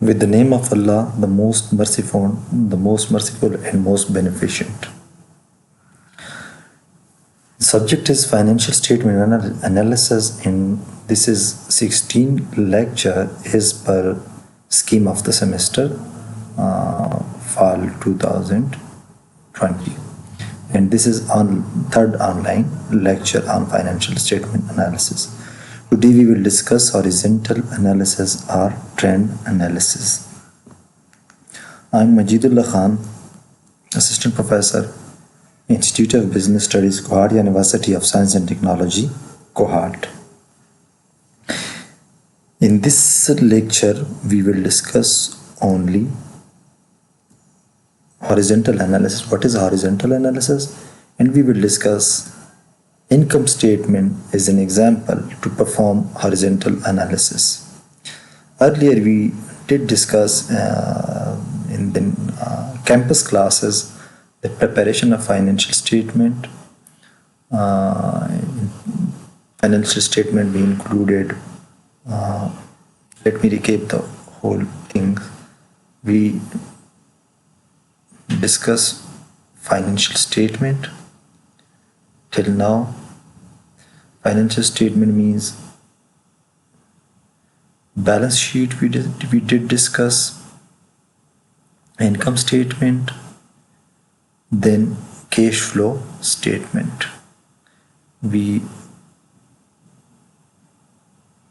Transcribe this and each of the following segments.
With the name of Allah, the most merciful and most beneficent. The subject is financial statement analysis, and this is 16th lecture as per scheme of the semester, fall 2020. And this is on third online lecture on financial statement analysis. Today we will discuss horizontal analysis or trend analysis. I am Majidullah Khan, Assistant Professor, Institute of Business Studies, Kohat University of Science and Technology, Kohat. In this lecture, we will discuss only horizontal analysis. What is horizontal analysis? And we will discuss income statement as an example to perform horizontal analysis. Earlier we did discuss in the campus classes the preparation of financial statement. Financial statement we included, let me recap the whole thing. We discuss financial statement till now. Financial statement means balance sheet. We did discuss income statement, then cash flow statement. We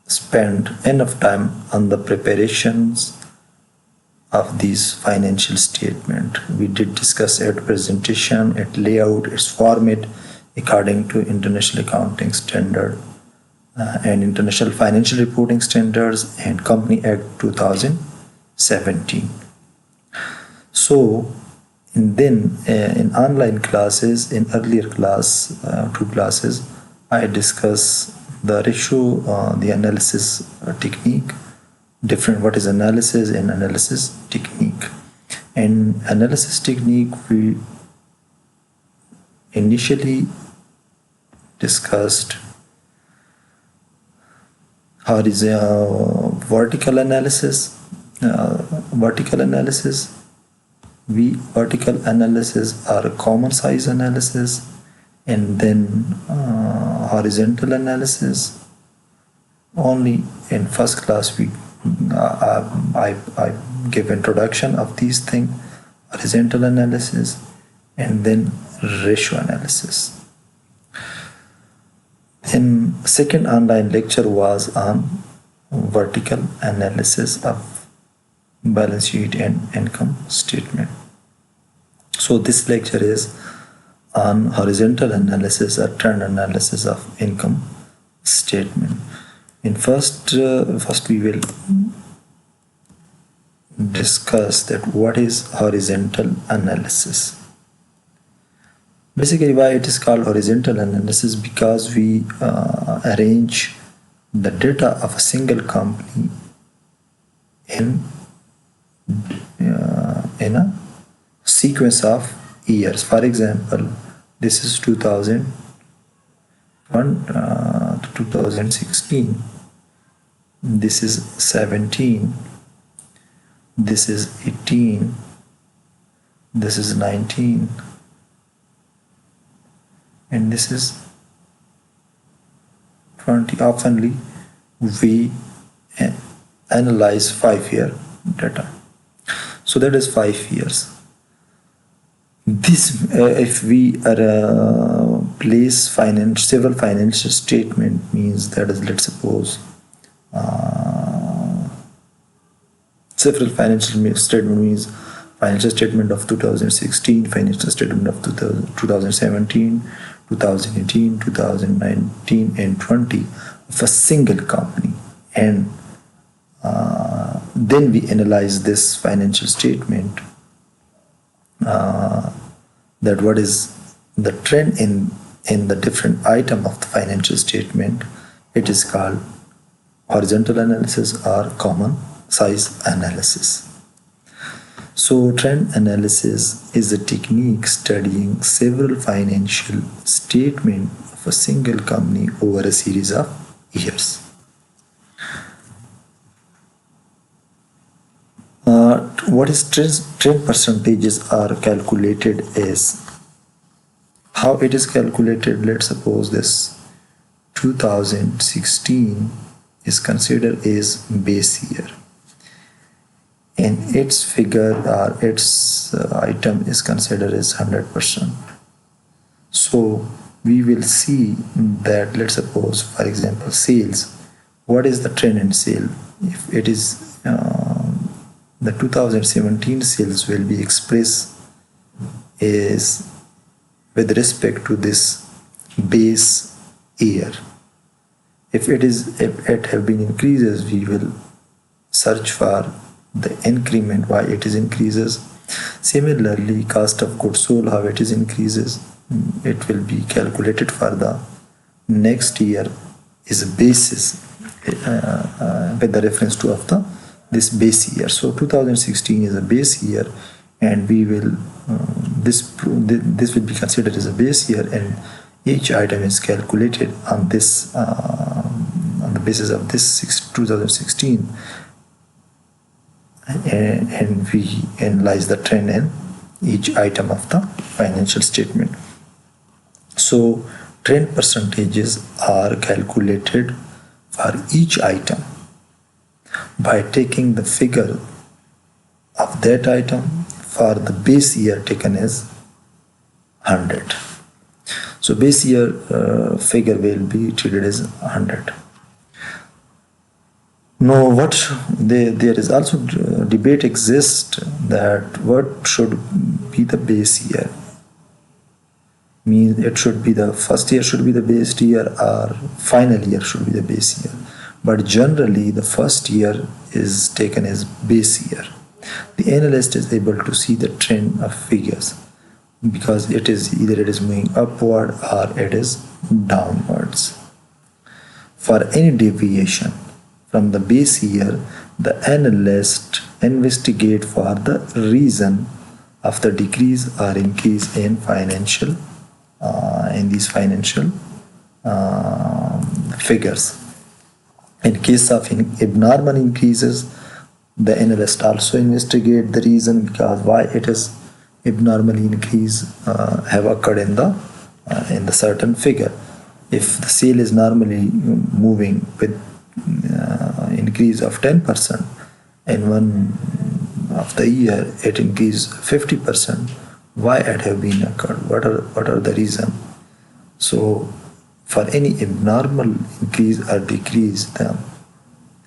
spend enough time on the preparations of these financial statement. We did discuss its presentation, its layout, its format according to International Accounting Standard and International Financial Reporting Standards and Company Act 2017. So in online classes, in earlier class, 2 classes, I discuss the ratio, the analysis technique, different what is analysis and analysis technique. And analysis technique we initially discussed vertical analysis. Vertical analysis are common size analysis, and then horizontal analysis. Only in first class we I give introduction of these things, horizontal analysis, and then ratio analysis. Then second online lecture was on vertical analysis of balance sheet and income statement. So this lecture is on horizontal analysis or trend analysis of income statement. In first we will discuss that what is horizontal analysis. Basically, why it is called horizontal analysis, because we arrange the data of a single company in a sequence of years. For example, this is 2001 to 2016. This is 17. This is 18. This is 19. And this is 20. Oftenly we analyze 5-year data. So that is 5 years. This if we place several financial statement, means that is, let's suppose several financial statement means financial statement of 2016, financial statement of 2017, 2018, 2019 and 20 of a single company, and then we analyze this financial statement, that what is the trend in the different item of the financial statement. It is called horizontal analysis or common size analysis. So trend analysis is a technique studying several financial statements of a single company over a series of years. What is trend percentages are calculated is, how it is calculated. Let's suppose this 2016 is considered as base year, and its figure or its item is considered as 100%. So we will see that, let's suppose, for example, sales. What is the trend in sale? If it is the 2017 sales will be expressed is with respect to this base year. If it have been increases, we will search for the increment, why it is increases. Similarly, cost of goods sold, how it is increases, it will be calculated for the next year is a basis with the reference to of the this base year. So 2016 is a base year, and we will this will be considered as a base year, and each item is calculated on this on the basis of this 2016, and we analyze the trend in each item of the financial statement. So trend percentages are calculated for each item by taking the figure of that item for the base year taken as 100. So base year figure will be treated as 100. Now, there is also debate exists that what should be the base year. Means it should be the first year should be the base year, or final year should be the base year. But generally, the first year is taken as base year. The analyst is able to see the trend of figures because it is either it is moving upward or it is downwards. For any deviation from the base year, the analyst investigate for the reason of the decrease or increase in financial these financial figures. In case of abnormal increases, the analyst also investigate the reason because why it is abnormally increase have occurred in the certain figure. If the sale is normally moving with increase of 10%, and one of the year it increased 50%, why it have been occurred? What are the reason? So for any abnormal increase or decrease, the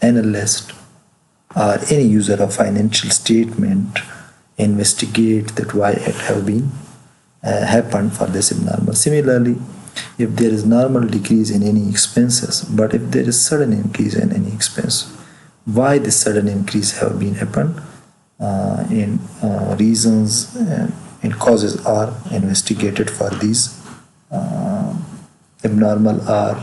analyst or any user of financial statement investigate that why it have been happened for this abnormal. Similarly, if there is normal decrease in any expenses, but if there is sudden increase in any expense, why this sudden increase have been happened, in reasons and causes are investigated for these abnormal or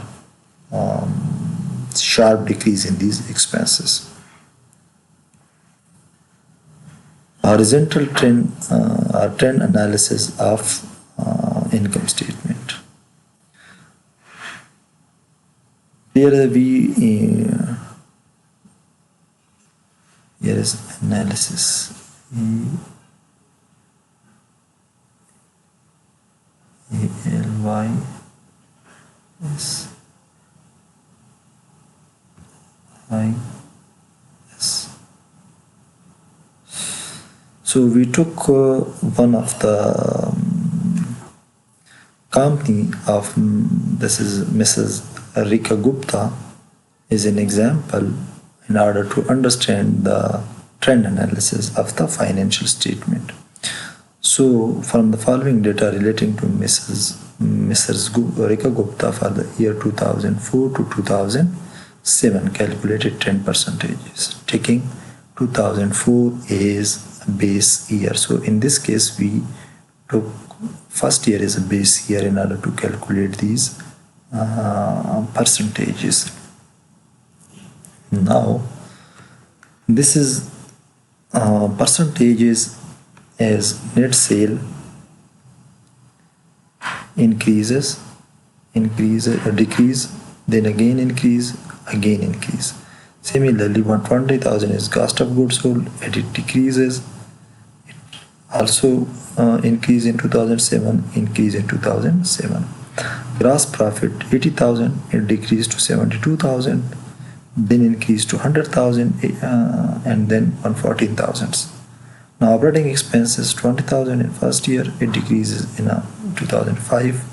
sharp decrease in these expenses. Horizontal trend or trend analysis of income statement. Here is analysis. ALYS. So we took one of the company of this is Mrs. Rika Gupta is an example in order to understand the trend analysis of the financial statement. So from the following data relating to Mrs. Rika Gupta for the year 2004 to 2007 calculated trend percentages, taking 2004 is a base year. So in this case we took first year as a base year in order to calculate these percentages. Now this is percentages as net sale decrease, then again increase, again increase. Similarly, 120,000 is cost of goods sold, and it decreases. It also increase in 2007, increase in 2007. Gross profit 80,000, it decreased to 72,000, then increased to 100,000, and then 114,000. Now operating expenses 20,000 in first year, it decreases in 2005,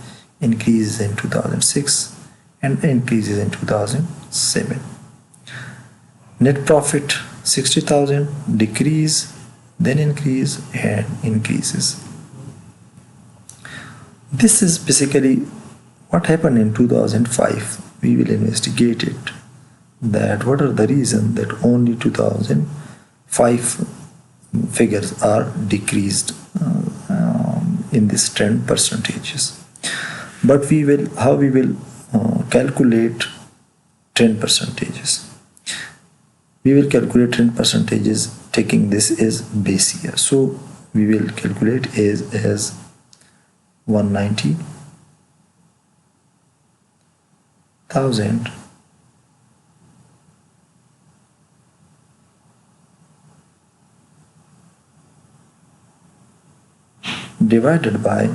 increases in 2006, and increases in 2007. Net profit 60,000, decrease, then increase, and increases. This is basically what happened in 2005. We will investigate it, that what are the reasons that only 2005 figures are decreased in this trend percentages. But how we will calculate trend percentages. We will calculate trend percentages taking this as base year. So we will calculate as 190,000 divided by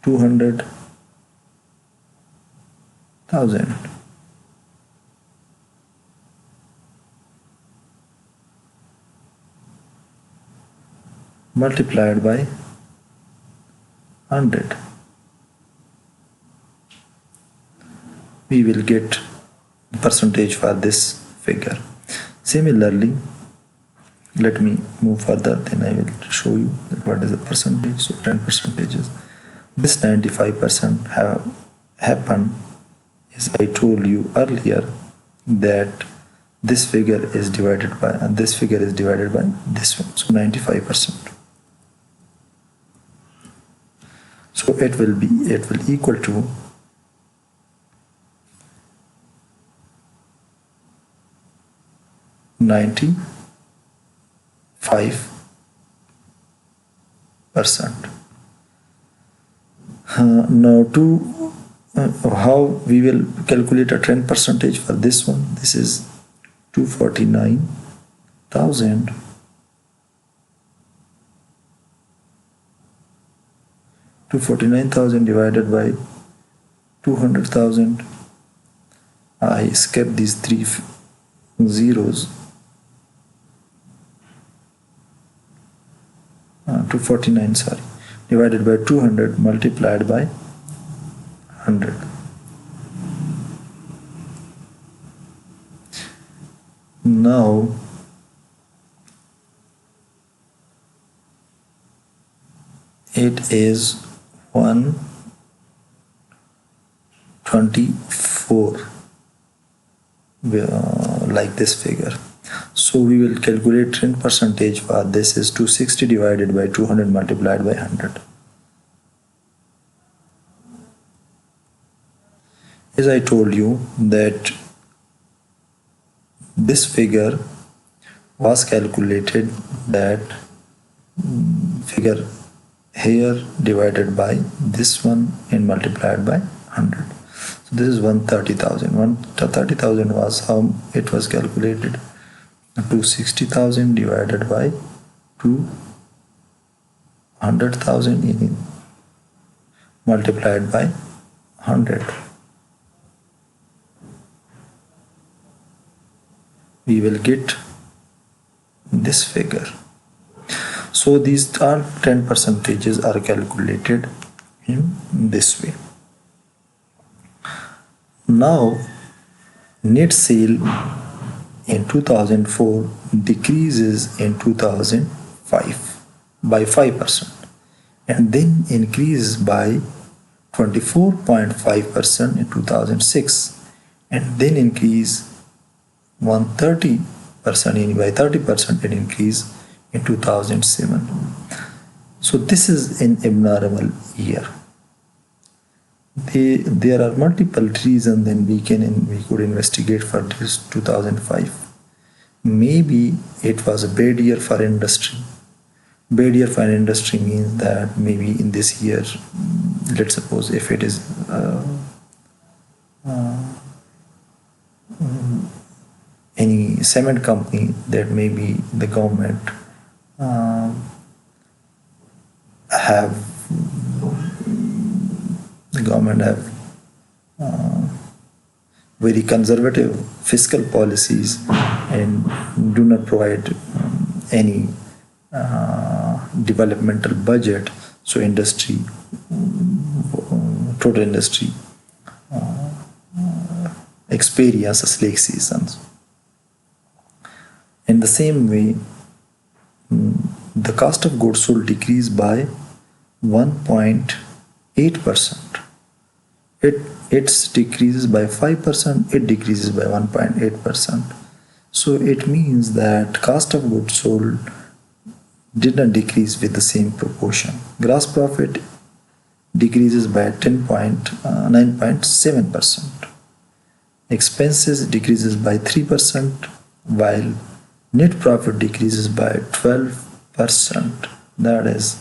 200,000 multiplied by 100. We will get percentage for this figure. Similarly, let me move further, then I will show you what is the percentage. So 10 percentages. This 95% have happened, as I told you earlier, that this figure is divided by, and this figure is divided by this one. So 95%. So it will equal to 95%. Now how we will calculate a trend percentage for this one. This is 249,000 divided by 200,000. I skipped these three zeros. 249, sorry, divided by 200 multiplied by 100. Now it is 124, like this figure. So we will calculate trend percentage for this is 260 divided by 200 multiplied by 100. As I told you that this figure was calculated, that figure here divided by this one and multiplied by 100. So this is 130,000. 130,000 was how it was calculated. 260,000 divided by 200,000 multiplied by 100. We will get this figure. So these are 10 percentages are calculated in this way. Now net sale in 2004 decreases in 2005 by 5% and then increases by 24.5% in 2006 and then increase 130% by 30% in increase in 2007. So this is an abnormal year. There are multiple reasons then we could investigate for this 2005. Maybe it was a bad year for industry. Bad year for industry means that maybe in this year, let's suppose if it is any cement company, that maybe the government have very conservative fiscal policies and do not provide any developmental budget, so total industry experiences slack seasons. In the same way, the cost of goods sold decreased by 1.8%. It decreases by 5%, it decreases by 1.8%. So it means that cost of goods sold did not decrease with the same proportion. Gross profit decreases by 9.7%. Expenses decreases by 3%, while net profit decreases by 12%. That is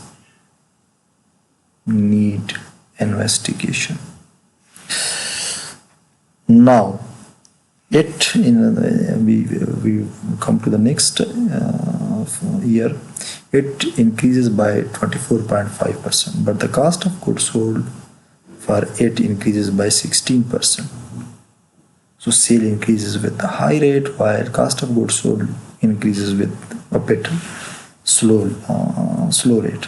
need investigation. Now, we come to the next year. It increases by 24.5%, but the cost of goods sold for it increases by 16%. So sale increases with a high rate, while cost of goods sold increases with a bit slow rate.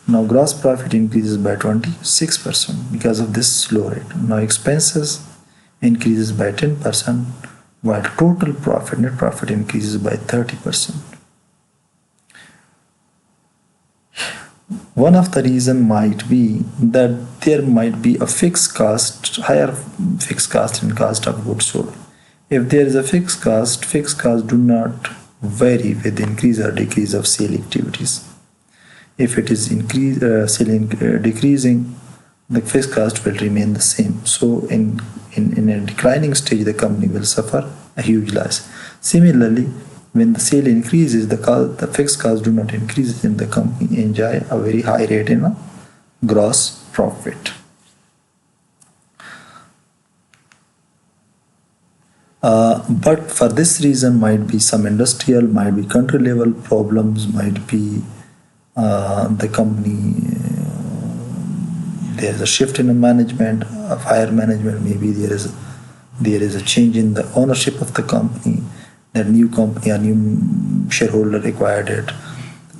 Now gross profit increases by 26% because of this slow rate. Now expenses increases by 10%, while total profit, net profit, increases by 30%. One of the reasons might be that there might be a fixed cost, higher fixed cost in cost of goods sold. If there is a fixed costs do not vary with increase or decrease of sale activities. If it is decreasing, the fixed cost will remain the same. So in a declining stage, the company will suffer a huge loss. Similarly, when the sale increases, the fixed costs do not increase, and the company enjoy a very high rate in a gross profit. But for this reason, might be some industrial, might be country level problems, might be the company, there is a shift in the management, of higher management, maybe there is a change in the ownership of the company, that new company, a new shareholder acquired it.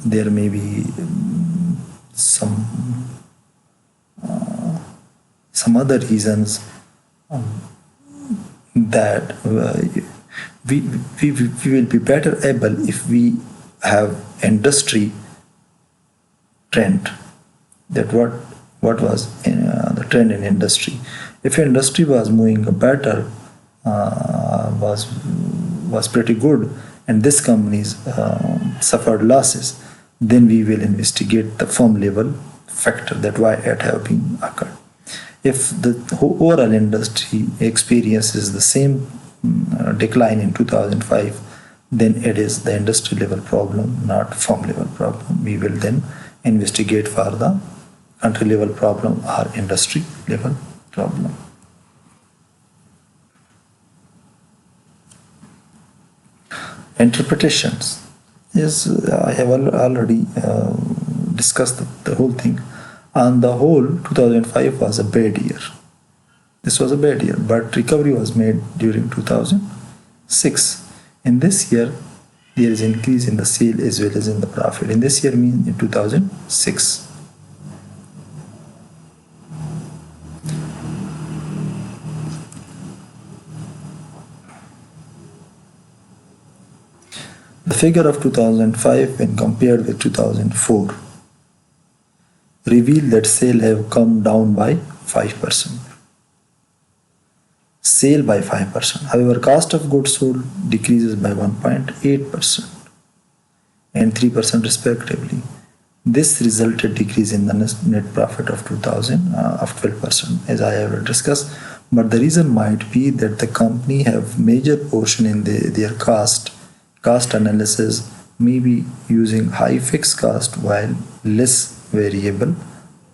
There may be some other reasons that we will be better able if we have industry trend. That what was in, the trend in industry. If industry was moving better, was pretty good, and this companies suffered losses, then we will investigate the firm level factor, that why it have been occurred. If the overall industry experiences the same decline in 2005, then it is the industry level problem, not firm level problem. We will then investigate for the country level problem or industry level problem. Interpretations. Yes, I have already discussed the whole thing. On the whole, 2005 was a bad year. This was a bad year, but recovery was made during 2006. In this year, there is increase in the sale as well as in the profit. In this year means in 2006. The figure of 2005 when compared with 2004 reveal that sale have come down by 5%. Sale by 5%. However, cost of goods sold decreases by 1.8% and 3% respectively. This resulted decrease in the net profit of 12%, as I have discussed. But the reason might be that the company have major portion in their cost analysis, maybe using high fixed cost while less variable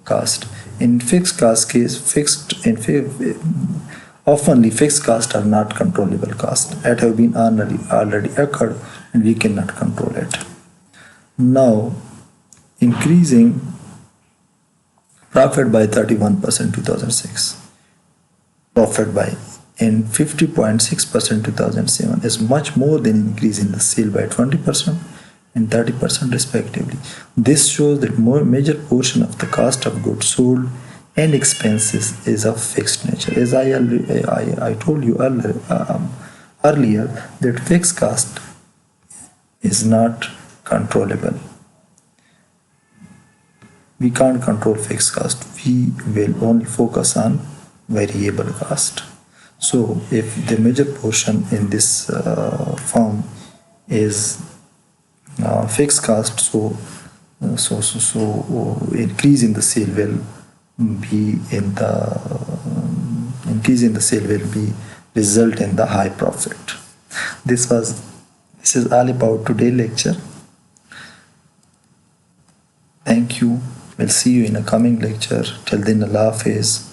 cost. In fixed cost case, Oftenly, fixed costs are not controllable costs that have been already occurred and we cannot control it. Now, increasing profit by 31% 2006, profit by in 50.6% 2007 is much more than increasing the sale by 20% and 30% respectively. This shows that major portion of the cost of goods sold and expenses is of fixed nature. As I told you earlier that fixed cost is not controllable. We can't control fixed cost. We will only focus on variable cost. So if the major portion in this form is fixed cost, so increase in the sale will be in the increase in the sale will be result in the high profit. This is all about today's lecture. Thank you. We'll see you in a coming lecture. Till then, Allah Hafiz.